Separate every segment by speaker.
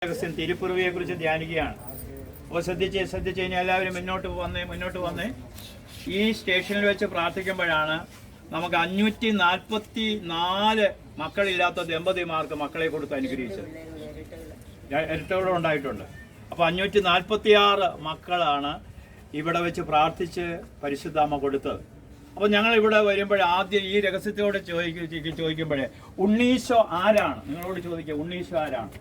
Speaker 1: തിരുപ്പിറവിയെ കുറിച്ച് ധ്യാനിക്കുകയാണ്. അപ്പോൾ ശ്രദ്ധിച്ച് കഴിഞ്ഞാൽ എല്ലാവരും മുന്നോട്ട് വന്ന് ഈ സ്റ്റേഷനിൽ വെച്ച് പ്രാർത്ഥിക്കുമ്പോഴാണ് നമുക്ക് 544 മക്കളില്ലാത്ത ദമ്പതിമാർക്ക് മക്കളെ കൊടുത്ത് അനുഗ്രഹിച്ചത്. ഇരട്ടകളും ഉണ്ടായിട്ടുണ്ട്. അപ്പോൾ 546 മക്കളാണ് ഇവിടെ വെച്ച് പ്രാർത്ഥിച്ച് പരിശുദ്ധാമ്മ കൊടുത്തത്. അപ്പോൾ ഞങ്ങൾ ഇവിടെ വരുമ്പോൾ ആദ്യം ഈ രഹസ്യത്തോട് ചോദിക്കുമ്പോഴേ ഉണ്ണീശോ ആരാണ്? നിങ്ങളോട് ചോദിക്കുക, ഉണ്ണീശോ ആരാണ്?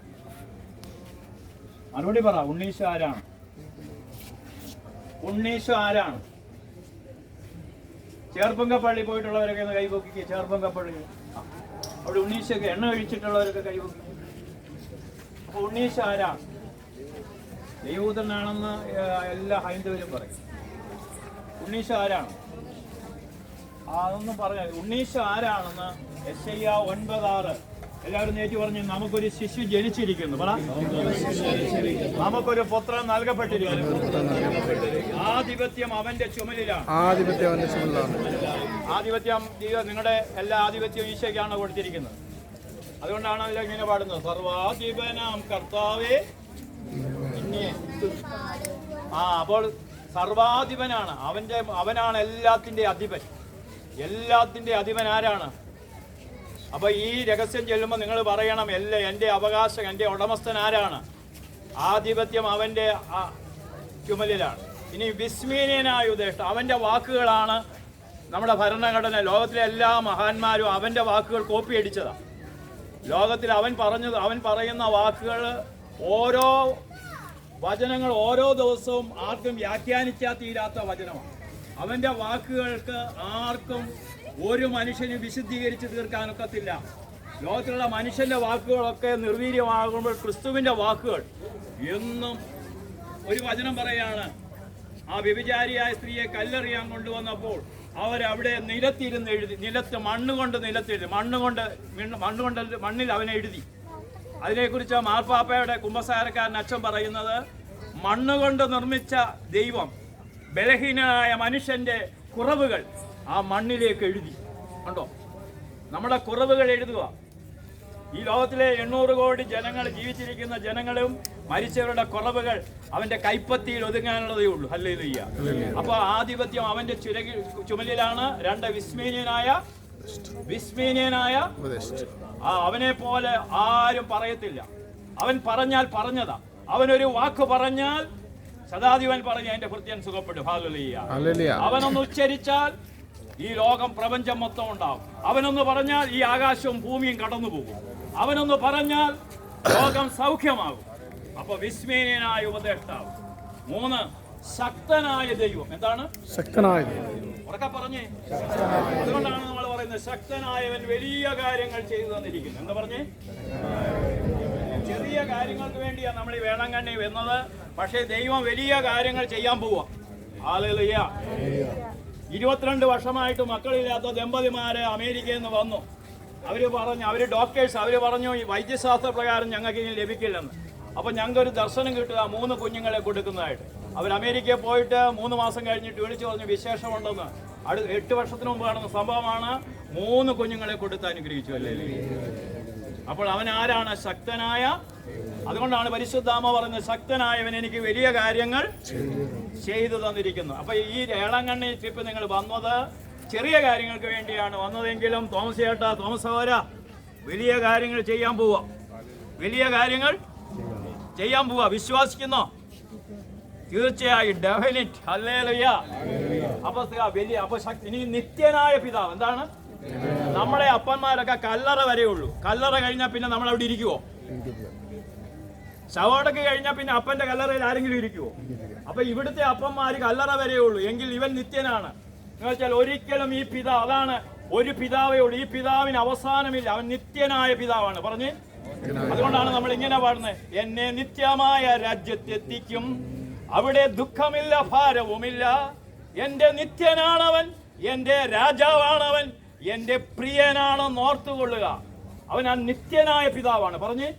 Speaker 1: മറുപടി പറ. ഉണ്ണീശോ ആരാണ്? ഉണ്ണീശോ ആരാണ്? ചേർപ്പങ്കപ്പള്ളി പോയിട്ടുള്ളവരൊക്കെ ഒന്ന് കൈപൊക്കിക്കുക. ചേർപ്പങ്കപ്പള്ളി അവിടെ ഉണ്ണീശൊക്കെ എണ്ണ കഴിച്ചിട്ടുള്ളവരൊക്കെ കൈപൊക്കി. അപ്പൊ ഉണ്ണീശോ ആരാണ്? ദൈവപുത്രനാണെന്ന് എല്ലാ ഹൈന്ദവരും പറയും. ഉണ്ണീശോ ആരാണ്? അതൊന്നും പറഞ്ഞ ഉണ്ണീശോ ആരാണെന്ന് യെശയ്യാ 9:6 എല്ലാവരും നേറ്റി പറഞ്ഞു. നമുക്കൊരു ശിശു ജനിച്ചിരിക്കുന്നു. പറ, നമുക്കൊരു പുത്രൻ നൽകപ്പെട്ടിരിക്കുന്നു. ആധിപത്യം അവന്റെ ചുമലിലാണ്. ആധിപത്യം നിങ്ങളുടെ എല്ലാ ആധിപത്യവും ഈശോയ്ക്കാണ് കൊടുത്തിരിക്കുന്നത്. അതുകൊണ്ടാണ് അതിൽ ഇങ്ങനെ പാടുന്നത്, സർവാധിപനാം കർത്താവേ. അപ്പോൾ സർവാധിപനാണ് അവനാണ് എല്ലാത്തിന്റെ അധിപൻ. എല്ലാത്തിന്റെ അധിപൻ ആരാണ്? അപ്പൊ ഈ രഹസ്യം ചെല്ലുമ്പോൾ നിങ്ങൾ പറയണം, എന്റെ അവകാശം, എന്റെ ഉടമസ്ഥൻ ആരാണ്? ആധിപത്യം അവന്റെ ചുമലിലാണ്. ഇനി വിസ്മീനീയനായ ഉപദേഷ്ടാവ്, അവന്റെ വാക്കുകളാണ് നമ്മുടെ ഭരണഘടന. ലോകത്തിലെ എല്ലാ മഹാന്മാരും അവന്റെ വാക്കുകൾ കോപ്പി അടിച്ചതാണ്. ലോകത്തിൽ അവൻ പറയുന്ന വാക്കുകൾ, ഓരോ വചനങ്ങൾ ഓരോ ദിവസവും ആർക്കും വ്യാഖ്യാനിച്ചാൽ തീരാത്ത വചനമാണ്. അവന്റെ വാക്കുകൾക്ക് ആർക്കും ഒരു മനുഷ്യന് വിശുദ്ധീകരിച്ച് തീർക്കാനൊക്കത്തില്ല. ലോകത്തിലുള്ള മനുഷ്യന്റെ വാക്കുകളൊക്കെ നിർവീര്യമാകുമ്പോൾ ക്രിസ്തുവിന്റെ വാക്കുകൾ എന്നും ഒരു വചനം പറയാണ്. ആ വ്യഭിചാരിയായ സ്ത്രീയെ കല്ലെറിയാൻ കൊണ്ടുവന്നപ്പോൾ അവരവിടെ നിലത്തിരുന്ന് എഴുതി. മണ്ണിൽ അവനെ എഴുതി. അതിനെക്കുറിച്ച് മാർപ്പാപ്പയുടെ കുമ്പസാരക്കാരൻ അച്ഛൻ പറയുന്നത്, മണ്ണുകൊണ്ട് നിർമ്മിച്ച ദൈവം ബലഹീനനായ മനുഷ്യന്റെ കുറവുകൾ ആ മണ്ണിലേക്ക് എഴുതി. കണ്ടോ, നമ്മുടെ കുറവുകൾ എഴുതുക. ഈ ലോകത്തിലെ 800 കോടി ജനങ്ങൾ, ജീവിച്ചിരിക്കുന്ന ജനങ്ങളും മരിച്ചവരുടെ കുറവുകൾ അവന്റെ കൈപ്പത്തിയിൽ ഒതുങ്ങാനുള്ളതേ ഉള്ളൂ. ഹല്ലേലൂയ. അപ്പൊ ആധിപത്യം അവന്റെ ചുമലിലാണ്. 2 വിസ്മീനീയനായ അവനെ പോലെ ആരും പറയത്തില്ല. അവൻ പറഞ്ഞാൽ പറഞ്ഞതാ. അവനൊരു വാക്ക് പറഞ്ഞാൽ സദാധിപൻ പറഞ്ഞ എന്റെ ഭൃത്യൻ സുഖപ്പെടും. ഹല്ലേലൂയ. അവനൊന്ന് ഉച്ചരിച്ചാൽ ഈ ലോകം പ്രപഞ്ചം മൊത്തം ഉണ്ടാവും. അവനൊന്ന് പറഞ്ഞാൽ ഈ ആകാശവും ഭൂമിയും കടന്നു പോകും. അവനൊന്ന് പറഞ്ഞാൽ ലോകം സൗഖ്യമാകും. അപ്പൊ വിസ്മീനീയനായ ഉപദേഷ്ടാവ്. 3 ശക്തനായ ദൈവം. എന്താണ് ശക്തനായ? ഉറക്കെ പറഞ്ഞേ. അതുകൊണ്ടാണ് നമ്മൾ പറയുന്നത്, ശക്തനായവൻ വലിയ കാര്യങ്ങൾ ചെയ്തു തന്നിരിക്കുന്നു. എന്താ പറഞ്ഞേ? ചെറിയ കാര്യങ്ങൾക്ക് വേണ്ടിയാണ് നമ്മൾ ഈ വേളാങ്കണ്ണി വന്നത്. പക്ഷേ ദൈവം വലിയ കാര്യങ്ങൾ ചെയ്യാൻ പോവാ. ഹല്ലേലൂയ. 22 വർഷമായിട്ട് മക്കളില്ലാത്ത ദമ്പതിമാര് അമേരിക്കയിൽ നിന്ന് വന്നു. അവര് ഡോക്ടേഴ്സ് പറഞ്ഞു ഈ വൈദ്യശാസ്ത്ര പ്രകാരം ഞങ്ങൾക്ക് ഇനി ലഭിക്കില്ലെന്ന്. അപ്പൊ ഞങ്ങൾക്കൊരു ദർശനം കിട്ടുക 3 കുഞ്ഞുങ്ങളെ കൊടുക്കുന്നതായിട്ട്. അവർ അമേരിക്കയിൽ പോയിട്ട് 3 മാസം കഴിഞ്ഞിട്ട് വിളിച്ചു പറഞ്ഞു വിശേഷമുണ്ടെന്ന്. 8 വർഷത്തിന് മുമ്പ് നടന്ന സംഭവമാണ്. 3 കുഞ്ഞുങ്ങളെ കൊടുത്ത് അനുഗ്രഹിച്ചു. അല്ലേ? അപ്പോൾ അവൻ ആരാണ്? ശക്തനായ. അതുകൊണ്ടാണ് പരിശുദ്ധാമ്മ പറയുന്നത്, ശക്തനായവൻ എനിക്ക് വലിയ കാര്യങ്ങൾ ചെയ്തു തന്നിരിക്കുന്നു. അപ്പൊ ഈ ഏളങ്കണ്ണി ട്രിപ്പ് നിങ്ങൾ വന്നത് ചെറിയ കാര്യങ്ങൾക്ക് വേണ്ടിയാണ് വന്നതെങ്കിലും തോമസ് സഹോദര, വലിയ കാര്യങ്ങൾ ചെയ്യാൻ പോവാ. വലിയ കാര്യങ്ങൾ ചെയ്യാൻ പോവാ. വിശ്വസിക്കുന്നോ? തീർച്ചയായും, ഡെഫിനിറ്റ്. ഹല്ലേലൂയ. അപ്പൊ ഇനി നിത്യനായ പിതാവ്. എന്താണ്? നമ്മളെ അപ്പന്മാരൊക്കെ കല്ലറ വരെയുള്ളൂ. കല്ലറ കഴിഞ്ഞാൽ പിന്നെ നമ്മൾ അവിടെ ഇരിക്കുവോ? ശവടക്ക് കഴിഞ്ഞാൽ പിന്നെ അപ്പന്റെ കല്ലറയിൽ ആരെങ്കിലും ഇരിക്കുവോ? അപ്പൊ ഇവിടുത്തെ അപ്പന്മാര് കല്ലറ വരെയുള്ളൂ. എങ്കിൽ ഇവൻ നിത്യനാണ് എന്ന് വെച്ചാൽ ഒരിക്കലും ഈ പിതാവ്, അതാണ് ഒരു പിതാവേ ഉള്ളൂ. ഈ പിതാവിന് അവസാനമില്ല. അവൻ നിത്യനായ പിതാവാണ്. പറഞ്ഞ് അതുകൊണ്ടാണ് നമ്മൾ ഇങ്ങനെ പാടുന്നത്, എന്നെ നിത്യമായ രാജ്യത്തെത്തിക്കും, അവിടെ ദുഃഖമില്ല, ഭാരവുമില്ല. എന്റെ നിത്യനാണവൻ, എന്റെ രാജാവാണവൻ, എന്റെ പ്രിയനാണെന്ന് ഓർത്തുകൊള്ളുക. അവൻ ആ നിത്യനായ പിതാവാണ്. പറഞ്ഞ്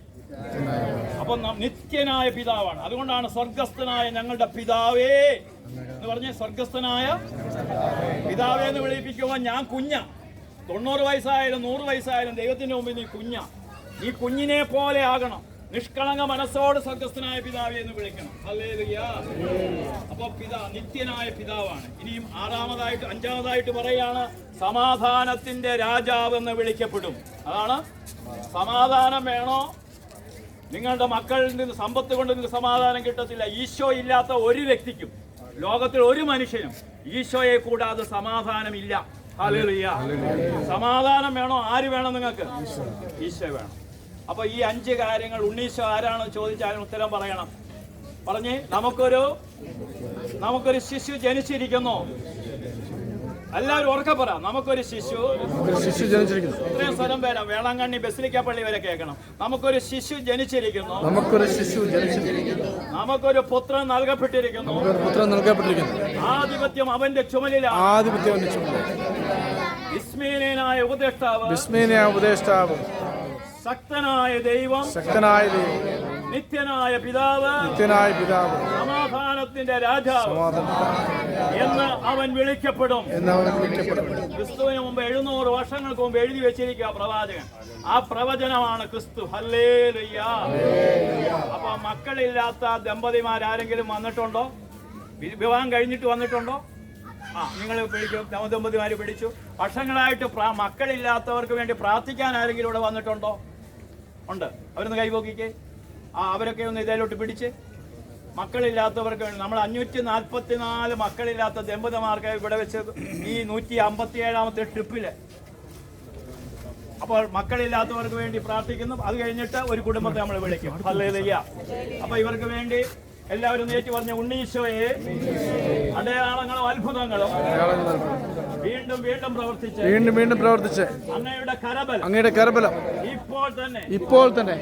Speaker 1: അപ്പൊ നിത്യനായ പിതാവാണ്. അതുകൊണ്ടാണ് സ്വർഗസ്ഥനായ ഞങ്ങളുടെ പിതാവേ എന്ന് പറഞ്ഞ്, സ്വർഗസ്ഥനായ പിതാവേ എന്ന് വിളിപ്പിക്കുമ്പോൾ ഞാൻ കുഞ്ഞ. 90 വയസ്സായാലും 100 വയസ്സായാലും ദൈവത്തിന്റെ മുമ്പിൽ നീ കുഞ്ഞ. ഈ കുഞ്ഞിനെ പോലെ ആകണം. നിഷ്കളങ്ക മനസ്സോട് സ്വർഗ്ഗസ്ഥനായ പിതാവേ എന്ന് വിളിക്കണം. ഹല്ലേലൂയ. അപ്പൊ നിത്യനായ പിതാവാണ്. ഇനിയും അഞ്ചാമതായിട്ട് പറയാണ്, സമാധാനത്തിന്റെ രാജാവ് എന്ന് വിളിക്കപ്പെടും. അതാണ് സമാധാനം വേണോ? നിങ്ങളുടെ മക്കളിൽ നിന്ന് സമ്പത്ത് കൊണ്ട് നിങ്ങൾക്ക് സമാധാനം കിട്ടത്തില്ല. ഈശോ ഇല്ലാത്ത ഒരു വ്യക്തിക്കും, ലോകത്തിൽ ഒരു മനുഷ്യനും ഈശോയെ കൂടാതെ സമാധാനമില്ല. ഹല്ലേലൂയ. സമാധാനം വേണോ? ആര് വേണം നിങ്ങൾക്ക്? ഈശോ വേണം. അപ്പൊ ഈ 5 കാര്യങ്ങൾ ഉണ്ണീശോ ആരാണെന്ന് ചോദിച്ചാലും ഉത്തരം പറയണം. പറഞ്ഞേ, നമുക്കൊരു ശിശു ജനിച്ചിരിക്കുന്നു. എല്ലാവരും ഉറക്കെ പറ, നമുക്കൊരു ശിശു ജനിച്ചിരിക്കുന്നു. ഇത്രയും സ്വരം വരാം, വേളാങ്കണ്ണി ബസിലിക്ക പള്ളി വരെ കേൾക്കണം. നമുക്കൊരു ശിശു ജനിച്ചിരിക്കുന്നു. നമുക്കൊരു പുത്രൻ നൽകപ്പെട്ടിരിക്കുന്നു. ആധിപത്യം അവന്റെ ചുമലിലാണ്. വിസ്മയനായ ഉപദേഷ്ടാവ്, ശക്തനായ ദൈവം, നിത്യനായ പിതാവ്, സമാധാനത്തിന്റെ രാജാവ് എന്ന് അവൻ വിളിക്കപ്പെടും. ക്രിസ്തുവിന് മുമ്പ് 700 വർഷങ്ങൾക്ക് മുമ്പ് എഴുതി വെച്ചിരിക്കുക പ്രവാചകൻ. ആ പ്രവചനമാണ് ക്രിസ്തു. ഹല്ലേലൂയ. അപ്പൊ മക്കളില്ലാത്ത ദമ്പതിമാരാരെങ്കിലും വന്നിട്ടുണ്ടോ? വിവാഹം കഴിഞ്ഞിട്ട് വന്നിട്ടുണ്ടോ? നിങ്ങൾ പിടിക്കും, നവദമ്പതിമാര് പിടിച്ചു. വർഷങ്ങളായിട്ട് മക്കളില്ലാത്തവർക്ക് വേണ്ടി പ്രാർത്ഥിക്കാൻ ആരെങ്കിലും ഇവിടെ വന്നിട്ടുണ്ടോ? ഉണ്ട്. അവരൊന്ന് കൈപോക്കിക്കേ. അവരൊക്കെ ഒന്ന് ഇതിലോട്ട് പിടിച്ച്. മക്കളില്ലാത്തവർക്ക് വേണ്ടി നമ്മൾ 544 മക്കളില്ലാത്ത ദമ്പതിമാർക്ക് ഇവിടെ വെച്ച് ഈ 157ാമത്തെ ട്രിപ്പില്. അപ്പോൾ മക്കളില്ലാത്തവർക്ക് വേണ്ടി പ്രാർത്ഥിക്കുന്നു. അത് കഴിഞ്ഞിട്ട് ഒരു കുടുംബത്തെ നമ്മൾ വിളിക്കും. ഹല്ലേലൂയ. അപ്പൊ ഇവർക്ക് വേണ്ടി എല്ലാവരും ഏറ്റു പറഞ്ഞ ഉണ്ണീശോയെ അടയാളങ്ങളും അത്ഭുതങ്ങളും വീണ്ടും വീണ്ടും പ്രവർത്തിച്ച് അങ്ങയുടെ കരബലം ഇപ്പോൾ തന്നെ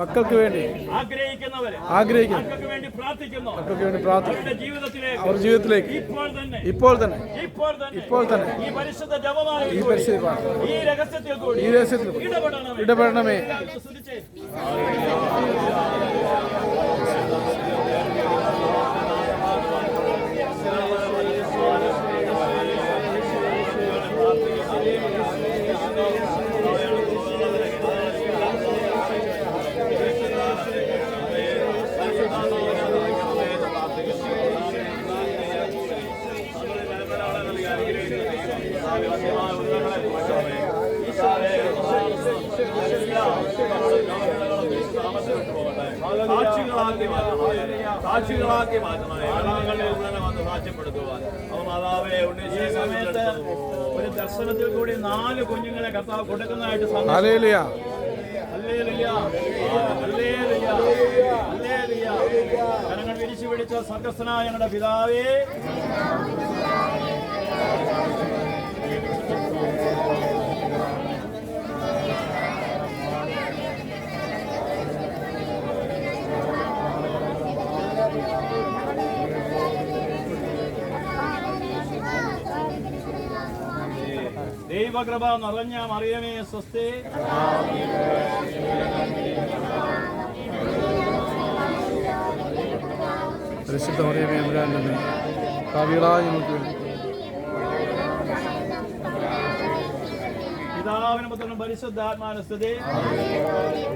Speaker 1: മക്കൾക്ക് വേണ്ടി ആഗ്രഹിക്കുന്നവരെ വേണ്ടി പ്രാർത്ഥിക്കുന്നു. അവരുടെ ജീവിതത്തിലേക്ക് ഇപ്പോൾ തന്നെ ഈ പരിശുദ്ധ ജപമായി ഈ രഹസ്യത്തിൽ കൂടി ഇടപെടണമേ. സാക്ഷികളാക്കി മാറ്റണമേ. വന്ന് സാക്ഷ്യപ്പെടുത്തുവാൻ മാതാവേ ഉണ്ണീശോയെ സമയത്ത് ഒരു ദർശനത്തിൽ കൂടി 4 കുഞ്ഞുങ്ങളെ കർത്താവ് കൊടുക്കുന്നതായിട്ട് കരങ്ങൾ വിരിച്ചു പിടിച്ച സ്വർഗ്ഗസ്ഥനായ ഞങ്ങളുടെ പിതാവേ, ദൈവകൃപ നിറഞ്ഞ മറിയമേ സ്വസ്തി.
Speaker 2: പരിശുദ്ധ മറിയമേ തമ്പുരാന്റെ പാപികളായ ഞങ്ങൾക്ക് വേണ്ടി
Speaker 1: പിതാവിനും പുത്രനും പരിശുദ്ധാത്മാവിനും സ്തുതി.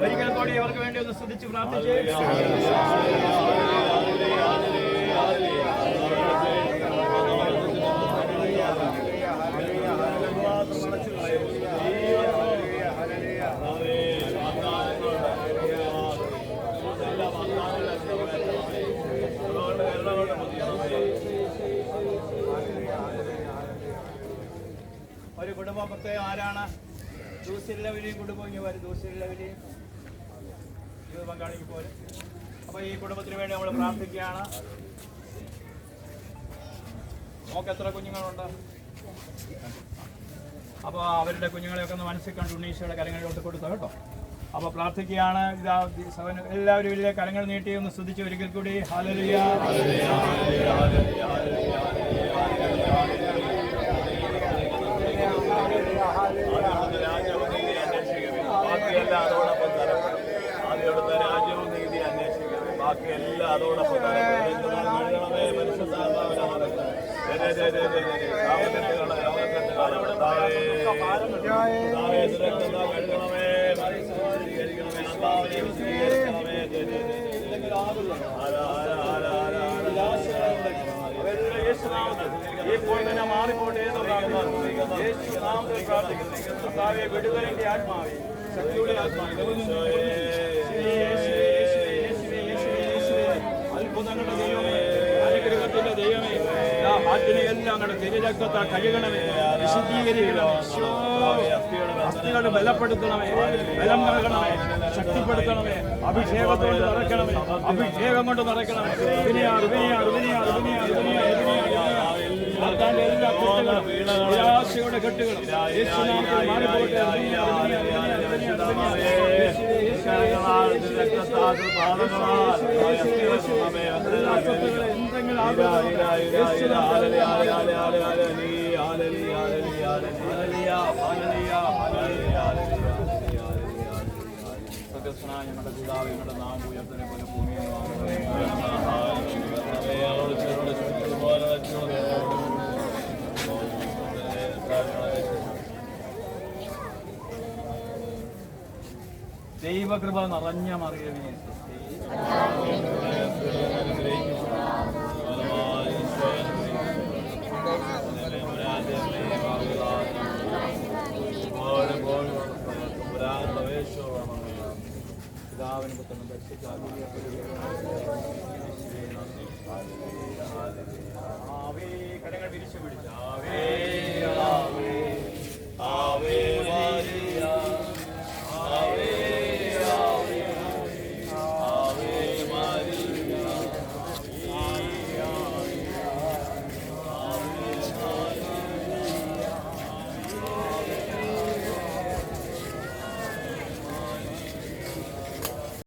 Speaker 1: ഒരിക്കൽ കൂടി അവർക്ക് വേണ്ടി ഒന്ന് സ്തുതിച്ച് പ്രാർത്ഥിച്ച് ഒരു കുടുംബം പ്രത്യേകം ആരാണ്? ദൂസില്ലവരെയും കുടുംബം ഇങ്ങനെ വരും. ദൂസില്ലവരെയും ജീവിത പങ്കാളിക്ക് പോലെ. അപ്പൊ ഈ കുടുംബത്തിന് വേണ്ടി നമ്മൾ പ്രാർത്ഥിക്കുകയാണ്. നമുക്ക് എത്ര കുഞ്ഞുങ്ങളുണ്ട്? അപ്പോൾ അവരുടെ കുഞ്ഞുങ്ങളെയൊക്കെ ഒന്ന് മനസ്സിൽ കണ്ട് ഉണ്ണീശോയുടെ കരങ്ങളിലോട്ട് കൊടുത്തു കേട്ടോ. അപ്പോൾ പ്രാർത്ഥിക്കുകയാണ്. എല്ലാവരും വലിയ കരങ്ങൾ നീട്ടി ഒന്ന് സ്തുതിച്ച് ഒരിക്കൽ കൂടി ഹല്ലേലൂയ. ബാക്കിയെല്ലാം അതോടൊപ്പം തരപ്പെടും. ആദ്യത്തെ രാജ്യവും നീതി അന്വേഷിക്കണമേ. ബാക്കിയെല്ലാം അതോടൊപ്പം തരപ്പെടും. പരിശുദ്ധ ഇപ്പോൾ തന്നെ മാറിപ്പോട്ടെ യേശുനാമത്തിൽ പ്രാർത്ഥിക്കുന്നു. കർത്താവേ, വിടുതലിന്റെ ആത്മാവേ, ശക്തിയുടെ ആത്മാവേ, അത്ഭുതങ്ങളുടെ ദൈവമേ, അനുഗ്രഹത്തിന്റെ ദൈവമേ, ഹാറ്റിനെ എല്ലാം അങ്ങയുടെ തിരുരക്തത്താൽ കഴുകണമേ, വിശുദ്ധീകരിക്കണമേ, അസ്ഥികളെ ബലപ്പെടുത്തണമേ, ബലം നൽകണമേ, ശക്തിപ്പെടുത്തണമേ, അഭിഷേകത്തോട് നിറയ്ക്കണമേ, അഭിഷേകം കൊണ്ട് നിറയ്ക്കണമേ. എല്ലാ കെട്ടുകളും, നിരാശയുടെ കെട്ടുകളും യേശുനാമത്തിൽ മാറിപ്പോട്ടെ. ഞങ്ങളുടെ പിതാവേ, ഞങ്ങളുടെ നാം ഉയർത്തനെ പോലെ ഭൂമിയിൽ ദൈവകൃപ നിറഞ്ഞ മറിയമേ, പിതാവിന് പുത്രനും കരങ്ങൾ വിരിച്ചു പിടിച്ചു. ആവേ ആവേ ആവേ